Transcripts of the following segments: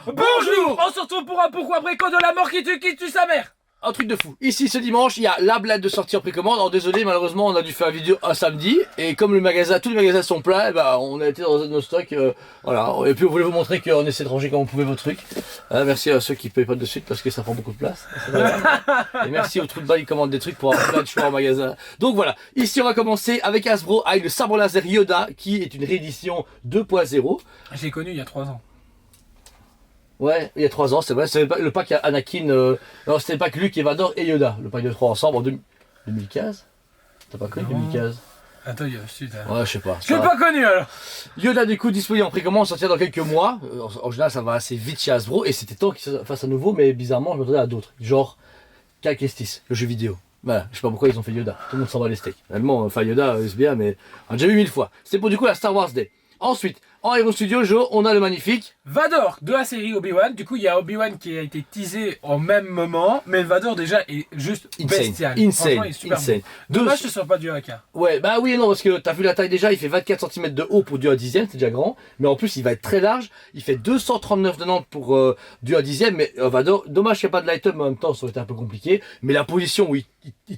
Bonjour. On se retrouve pour un pourquoi préco de la mort qui tue sa mère. Un truc de fou. Ici ce dimanche, il y a la blague de sortie en précommande. Alors désolé, malheureusement, on a dû faire une vidéo un samedi. Et comme le magasin, tous les magasins sont pleins, eh ben, on a été dans nos stocks. Voilà. Et puis on voulait vous montrer qu'on essaie de ranger comme on pouvait vos trucs. Merci à ceux qui ne payent pas de suite parce que ça prend beaucoup de place. Et merci aux trous de balle qui commandent des trucs pour avoir plein de choix en magasin. Donc voilà. Ici on va commencer avec Hasbro avec le sabre laser Yoda qui est une réédition 2.0. Je l'ai connu il y a 3 ans. Ouais, il y a 3 ans, c'est vrai, c'est le pack Anakin, non c'était le pack Luke, Vador et Yoda, le pack de 3 ensemble en 2015. T'as pas connu 2015? Attends, il y a suite. Ouais, je sais pas. Je l'ai pas connu alors. Yoda du coup disponible en précommande, sortir dans quelques mois. En général ça va assez vite chez Hasbro et c'était temps qu'il se fasse à nouveau, mais bizarrement je m'attendais à d'autres, genre Cal Kestis, le jeu vidéo. Voilà, je sais pas pourquoi ils ont fait Yoda, tout le monde s'en va les steaks. Réellement, enfin Yoda, c'est bien, mais on a déjà vu 1000 fois. C'est pour du coup la Star Wars Day. Ensuite, en Hero Studio, Joe, on a le magnifique Vador de la série Obi-Wan. Du coup, il y a Obi-Wan qui a été teasé en même moment, mais Vador déjà est juste bestial. Insane, il est super insane. Beau. Dommage que ce soit pas du haka. Ouais, bah oui et non, parce que t'as vu la taille déjà, il fait 24 cm de haut pour du 1/10, c'est déjà grand, mais en plus il va être très large, il fait 239 de Nantes pour du 1/10, mais Vador, dommage qu'il n'y a pas de light-up, mais en même temps ça aurait été un peu compliqué, mais la position où il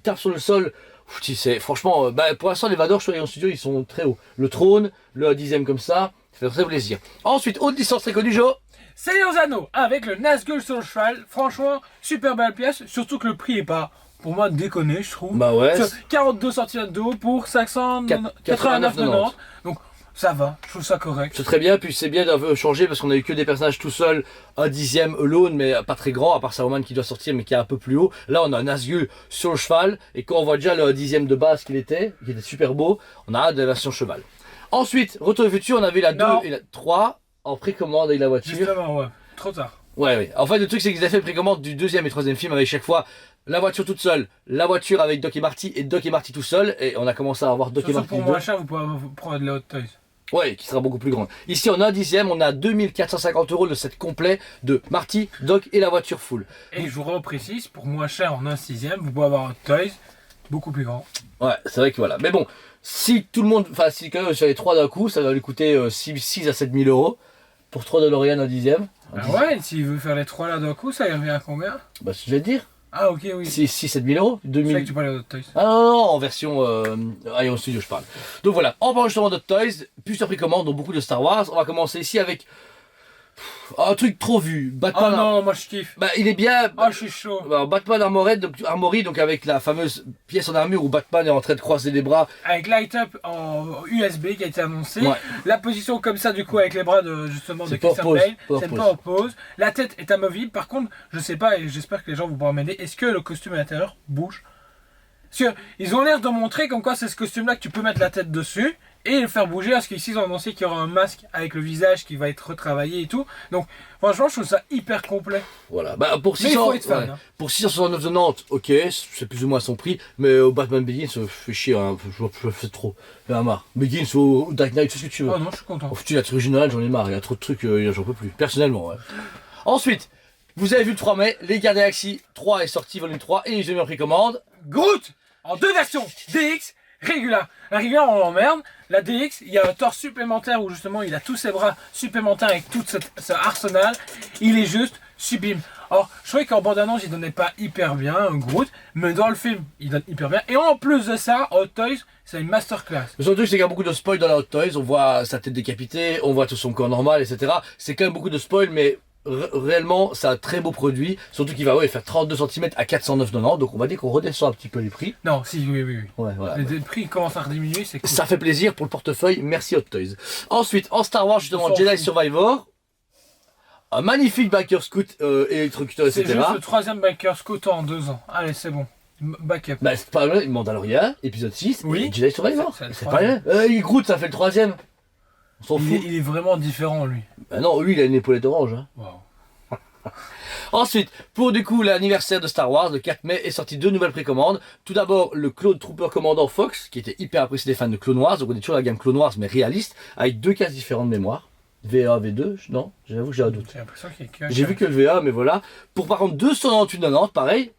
tape sur le sol, c'est franchement, pour l'instant les Vador sur Hero Studio ils sont très hauts. Le trône, le 1/10 comme ça fait très plaisir. Ensuite, autre licence très connue, Joe. Seigneur des Anneaux avec le Nazgûl sur le cheval. Franchement, super belle pièce. Surtout que le prix est pas, pour moi, déconné, je trouve. Bah ouais. 42 cm de haut pour 589,90. Donc ça va, je trouve ça correct. C'est très bien, puis c'est bien d'avoir changé parce qu'on a eu que des personnages tout seuls, 1/10 alone, mais pas très grand, à part Saruman qui doit sortir mais qui est un peu plus haut. Là on a un Nazgûl sur le cheval, et quand on voit déjà le 1/10 de base qui était super beau, on a la version cheval. Ensuite, Retour au futur, on avait la 2 et la 3 en précommande avec la voiture. Justement, ouais, trop tard. Ouais. En fait, le truc, c'est qu'ils avaient fait précommande du 2e et 3e film avec chaque fois la voiture toute seule, la voiture avec Doc et Marty Doc et Marty tout seul. Et on a commencé à avoir Doc et Marty. Pour moins cher, vous pouvez prendre de la Hot Toys. Ouais, qui sera beaucoup plus grande. Ici, on a un 1/10, on a 2450 € le set complet de Marty, Doc et la voiture full. Et je vous reprécise, pour moins cher en 1/6, vous pouvez avoir Hot Toys, beaucoup plus grand. Ouais, c'est vrai que voilà. Mais bon, si tout le monde, enfin, si quand même sur les 3 d'un coup, ça va lui coûter 6 à 7 000 € pour 3 DeLorean 1/10. Ah ouais, s'il veut faire les 3 là d'un coup, ça y revient à combien? Bah, ce que je vais te dire. Ah ok, oui. 6-7 000 €. 2000. C'est vrai que tu parlais de Hot Toys. Ah non, en version Hero Studio, je parle. Donc voilà, on parle justement de Toys, plus sur précommande, donc beaucoup de Star Wars. On va commencer ici avec un truc trop vu. Batman. Oh non, moi je kiffe. Bah, il est bien. Oh, je suis chaud. Alors, Batman Armory, donc avec la fameuse pièce en armure où Batman est en train de croiser les bras. Avec Light Up en USB qui a été annoncé. Ouais. La position comme ça, du coup, avec les bras de justement de Christian Bale. C'est pas en pause. La tête est amovible. Par contre, je sais pas et j'espère que les gens vont pouvoir m'aider. Est-ce que le costume à l'intérieur bouge? Parce qu'ils ont l'air de montrer comme quoi c'est ce costume-là que tu peux mettre la tête dessus et le faire bouger, parce qu'ici ils ont annoncé qu'il y aura un masque avec le visage qui va être retravaillé et tout. Donc franchement je trouve ça hyper complet. Voilà, bah pour Mais il faut 600, être fan, hein. pour 669 de Nantes, ok, c'est plus ou moins son prix, mais au Batman Begins, ça fait chier, hein, je fais trop, j'en ai marre. Begins ou Dark Knight, tout ce que tu veux. Oh non, je suis content. Oh, tu la trilogie Noël, j'en ai marre, il y a trop de trucs, j'en peux plus, personnellement, ouais. Ensuite, vous avez vu le 3 mai, les Gardiens de la Galaxie 3 est sorti, volume 3, et ils ont mis en précommande. Groot en 2 versions, DX, Regular. La Regular on l'emmerde, la DX il y a un torse supplémentaire où justement il a tous ses bras supplémentaires avec tout ce arsenal, il est juste sublime. Alors je trouvais qu'en bande-annonce il donnait pas hyper bien Groot, mais dans le film il donne hyper bien, et en plus de ça, Hot Toys c'est une masterclass. Le seul truc c'est qu'il y a beaucoup de spoil dans la Hot Toys, on voit sa tête décapitée, on voit tout son corps normal, etc. C'est quand même beaucoup de spoil, mais réellement c'est un très beau produit, surtout qu'il va faire 32 cm à 409,90, donc on va dire qu'on redescend un petit peu les prix. Non, si, oui. Ouais, voilà. Les prix commencent à diminuer, c'est cool. Ça fait plaisir pour le portefeuille, merci Hot Toys. Ensuite, en Star Wars justement, Jedi Survivor, un magnifique biker scout électrocuteur, etc. C'est juste le 3e biker scout en 2 ans. Allez, c'est bon. Backup. Bah c'est pas mal, Mandalorian, épisode 6, oui. et Jedi Survivor, c'est pas mal. Groot ça fait le 3e. On s'en fout. Il est vraiment différent lui. Bah non, lui il a une épaulette orange. Hein. Wow. Ensuite, pour du coup l'anniversaire de Star Wars, le 4 mai est sorti 2 nouvelles précommandes. Tout d'abord le Clone Trooper Commandant Fox, qui était hyper apprécié des fans de Clone Wars, donc on est toujours la gamme Clone Wars mais réaliste, avec 2 cases différentes de mémoire. VA, V2, non, j'avoue que j'ai un doute. J'ai l'impression qu'il y a J'ai vu que le VA, mais voilà. Pour par contre 298,90, pareil,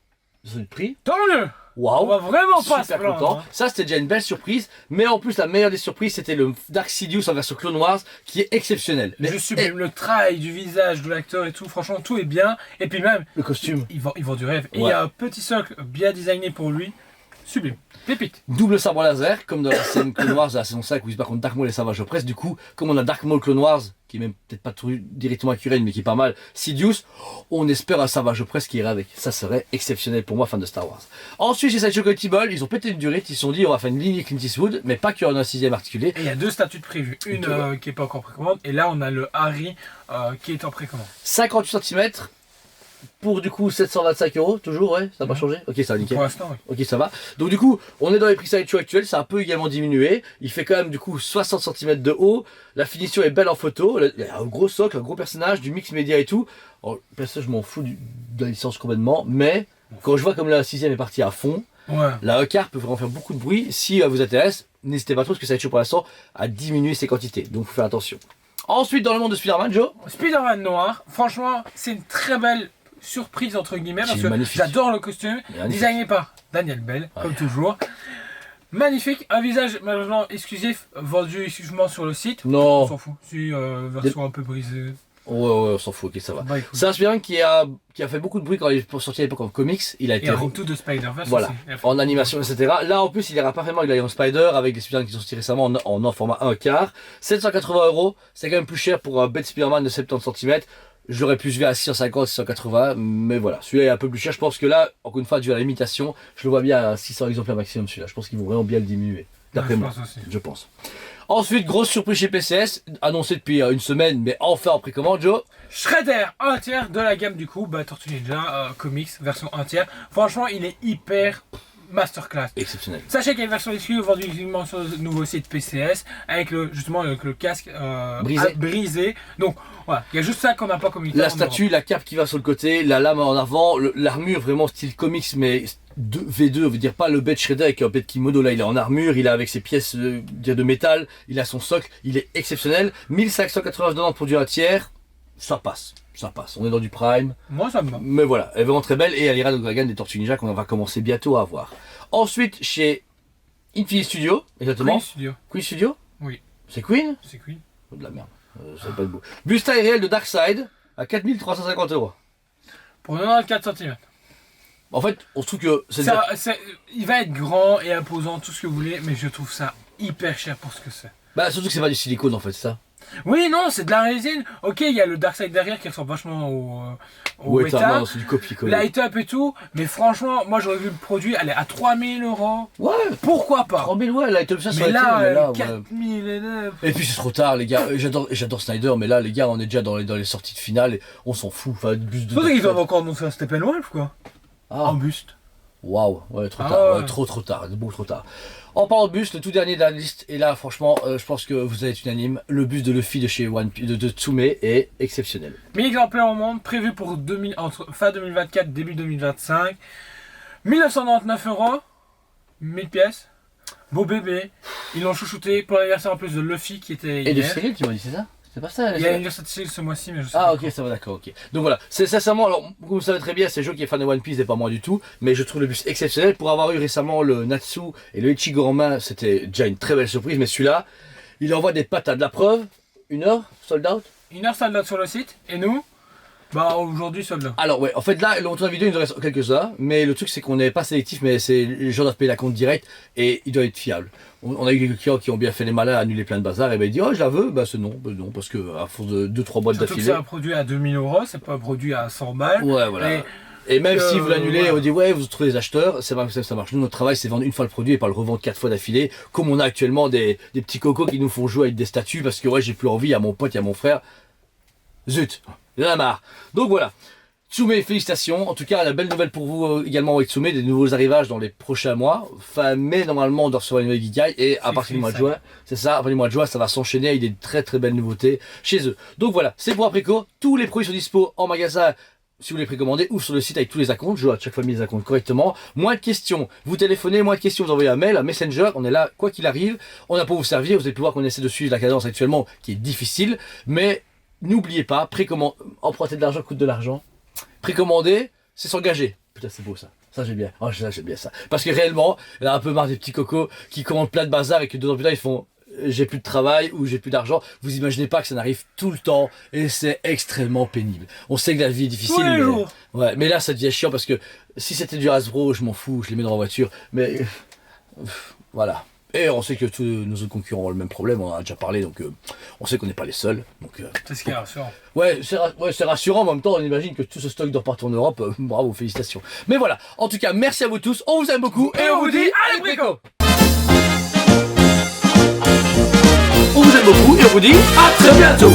c'est le prix. Tant mieux. waouh, on va vraiment pas se super plaindre, content. hein. Ça c'était déjà une belle surprise, mais en plus la meilleure des surprises c'était le Dark Sidious en version Clone Wars qui est exceptionnel. Je sublime, le travail du visage de l'acteur et tout, franchement tout est bien. Et puis même, le costume. il vend du rêve. Et il y a un petit socle bien designé pour lui, sublime, pépite. Double sabre laser, comme dans la scène Clone Wars de la saison 5 où il se bat contre Dark Maul et Savage Opress. Du coup, comme on a Dark Maul Clone Wars, qui est même peut-être pas directement accurate, mais qui est pas mal, Sidious, on espère un Savage Opress qui irait avec. Ça serait exceptionnel pour moi, fan de Star Wars. Ensuite, chez Sideshow Collectible, ils ont pété une durite, ils se sont dit on va faire une ligne Clint Eastwood, mais pas qu'il y en a un 6ème articulé. Et il y a 2 statues de prévues. Une qui est pas encore précommande, et là on a le Harry qui est en précommande. 58 cm. Pour du coup 725 €, toujours, ouais, ça n'a pas changé. Ok, ça va nickel. Pour l'instant, oui. Ok, ça va. Donc du coup, on est dans les prix Sideshow actuels, ça a un peu également diminué. Il fait quand même du coup 60 cm de haut. La finition est belle en photo. Il y a un gros socle, un gros personnage, du mix média et tout. Alors, perso, je m'en fous de la licence complètement, mais quand je vois comme la 6ème est partie à fond, Ouais. la E-Car peut vraiment faire beaucoup de bruit. Si elle vous intéresse, n'hésitez pas trop parce que Sideshow pour l'instant a diminué ses quantités. Donc faut faire attention. Ensuite, dans le monde de Spider-Man, Joe. Spider-Man noir, franchement, c'est une très belle surprise entre guillemets parce C'est que magnifique. j'adore le costume, Magnifique. designé par Daniel Bell, comme toujours. Magnifique, un visage malheureusement exclusif, vendu exclusivement sur le site. On Non. s'en fout, si version un peu brisée. Ouais, on s'en fout, ok, ça va. Bah, écoute. C'est un Spider-Man qui a fait beaucoup de bruit quand il est sorti à l'époque en comics. Il a Et été un retour de Spider-Verse voilà, aussi. en animation, etc. Là, en plus, il ira parfaitement avec l'Iron Spider, avec les Spider-Man qui sont sortis récemment en format 1/4. 780 €, c'est quand même plus cher pour un bête Spider-Man de 70 cm. J'aurais pu se voir à 650, 680, mais voilà. Celui-là est un peu plus cher. Je pense que là, encore une fois, dû à la limitation, je le vois bien à 600 exemplaires maximum celui-là. Je pense qu'ils vont vraiment bien le diminuer. D'après moi, je pense. Ensuite, grosse surprise chez PCS, annoncée depuis une semaine, mais enfin en précommande, Joe. Shredder, 1/3 de la gamme du coup, Tortue Ninja Comics, version 1/3. Franchement, il est hyper masterclass. Exceptionnel. Sachez qu'il y a une version exclusive vendue uniquement sur le nouveau site PCS, avec justement avec le casque brisé. Donc voilà, il y a juste ça qu'on n'a pas communiqué. La statue, la cape qui va sur le côté, la lame en avant, l'armure vraiment style comics, mais V2, veut dire pas le bête Shredder avec un bête kimono, là il est en armure, il est avec ses pièces de métal, il a son socle, il est exceptionnel. 1589 pour du 1/3, ça passe. Ça passe, on est dans du prime. Moi ça me va. Mais voilà, elle est vraiment très belle et elle ira dans la gamme des Tortues Ninja qu'on va commencer bientôt à avoir. Ensuite, chez Infinite Studio, exactement. Queen Studio. Oui. C'est Queen. C'est Queen. Oh, de la merde, ça pas de beau. Buste réel de Darkseid à 4350 €. Pour 94 cm. En fait, on se trouve que c'est il va être grand et imposant, tout ce que vous voulez, mais je trouve ça hyper cher pour ce que c'est. bah surtout que c'est pas du silicone en fait, ça. Oui, non, c'est de la résine. Ok, il y a le Darkseid derrière qui ressemble vachement au Ouais, Weta. non, c'est du copier-coller. Light up et tout, mais franchement, moi j'aurais vu le produit, elle est à 3000 €. Ouais, Pourquoi pas? 3000, ouais, Light Up ça Mais serait là, été, 4000 et 9. Et puis c'est trop tard les gars, j'adore Snyder, mais là les gars on est déjà dans les sorties de finale, et on s'en fout, enfin buste de... C'est qu'ils doivent encore annoncer un Steppenwolf quoi. Ah, En buste. waouh, ouais, trop Ah tard, ouais. ouais, trop tard, beaucoup trop tard. En parlant de buste, le tout dernier de la liste, et là franchement, je pense que vous allez être unanime, le buste de Luffy de chez One Piece, de Tsume est exceptionnel. 1000 exemplaires au monde, prévu pour entre fin 2024 début 2025. 1999 €, 1000 pièces. Beau bébé. Ils l'ont chouchouté pour l'anniversaire en plus de Luffy qui était Et de hier. Cyril, tu m'as dit, c'est ça? C'est pas ça? Il y a l'anniversaire de Cyril ce mois-ci, mais je sais Ah pas ok, quand. ça va, d'accord, ok. Donc voilà, c'est sincèrement, alors vous savez très bien, c'est Joe qui est fan de One Piece et pas moi du tout, mais je trouve le buste exceptionnel. Pour avoir eu récemment le Natsu et le Ichigo en main, c'était déjà une très belle surprise, mais celui-là, il envoie des patates. La preuve, 1 heure, sold out. 1 heure sold out sur le site, et nous, bah aujourd'hui sold out. Alors ouais, en fait là, le retour de la vidéo, il nous reste quelques-uns, mais le truc c'est qu'on n'est pas sélectif, mais c'est les gens doivent payer la compte direct et il doit être fiable. On a eu quelques clients qui ont bien fait les malins, annulé plein de bazar, et ben il dit oh je la veux, bah c'est non, parce que à force de 2-3 boîtes Surtout que d'affilée. c'est un produit à 2000 €, c'est pas un produit à 100 balles. Ouais voilà. Et Et même si vous l'annulez, voilà. on dit ouais vous trouvez les acheteurs, c'est pas comme ça que ça marche. Nous notre travail c'est vendre une fois le produit et pas le revendre 4 fois d'affilée, comme on a actuellement des petits cocos qui nous font jouer avec des statues parce que ouais j'ai plus envie, il y a mon pote, il y a mon frère. Zut, il en a marre. Donc voilà. Tsume, félicitations. En tout cas, la belle nouvelle pour vous également avec Tsume, des nouveaux arrivages dans les prochains mois. Fin mai, normalement, on doit recevoir une nouvelle Geekai. Et à partir du mois de juin, c'est ça, à partir du mois de juin, ça va s'enchaîner avec des très très belles nouveautés chez eux. Donc voilà, c'est pour Aprico. Tous les produits sont dispo en magasin si vous les précommandez ou sur le site avec tous les accounts. Je dois à chaque fois mis les accounts correctement. Moins de questions, vous téléphonez, moins de questions, vous envoyez un mail, un messenger. On est là, quoi qu'il arrive. On a pour vous servir. Vous allez pouvoir qu'on essaie de suivre la cadence actuellement qui est difficile. Mais n'oubliez pas, emprunter de l'argent coûte de l'argent. Précommander, c'est s'engager. Putain, c'est beau ça. Ça j'aime bien. Oh, ça j'aime bien ça. Parce que réellement, il y en a un peu marre des petits cocos qui commandent plein de bazar et que 2 ans plus tard ils font j'ai plus de travail ou j'ai plus d'argent. Vous imaginez pas que ça n'arrive tout le temps et c'est extrêmement pénible. On sait que la vie est difficile. Tous les jours. Ouais, mais là ça devient chiant parce que si c'était du Hasbro, je m'en fous, je les mets dans la voiture. Mais voilà. Et on sait que tous nos autres concurrents ont le même problème, on en a déjà parlé, donc on sait qu'on n'est pas les seuls. C'est ce qui est rassurant. Ouais, c'est rassurant, en même temps on imagine que tout ce stock doit repartir en Europe, bravo, félicitations. Mais voilà, en tout cas, merci à vous tous, on vous aime beaucoup, et on vous dit allez Brico. On vous aime beaucoup, et on vous dit à très bientôt.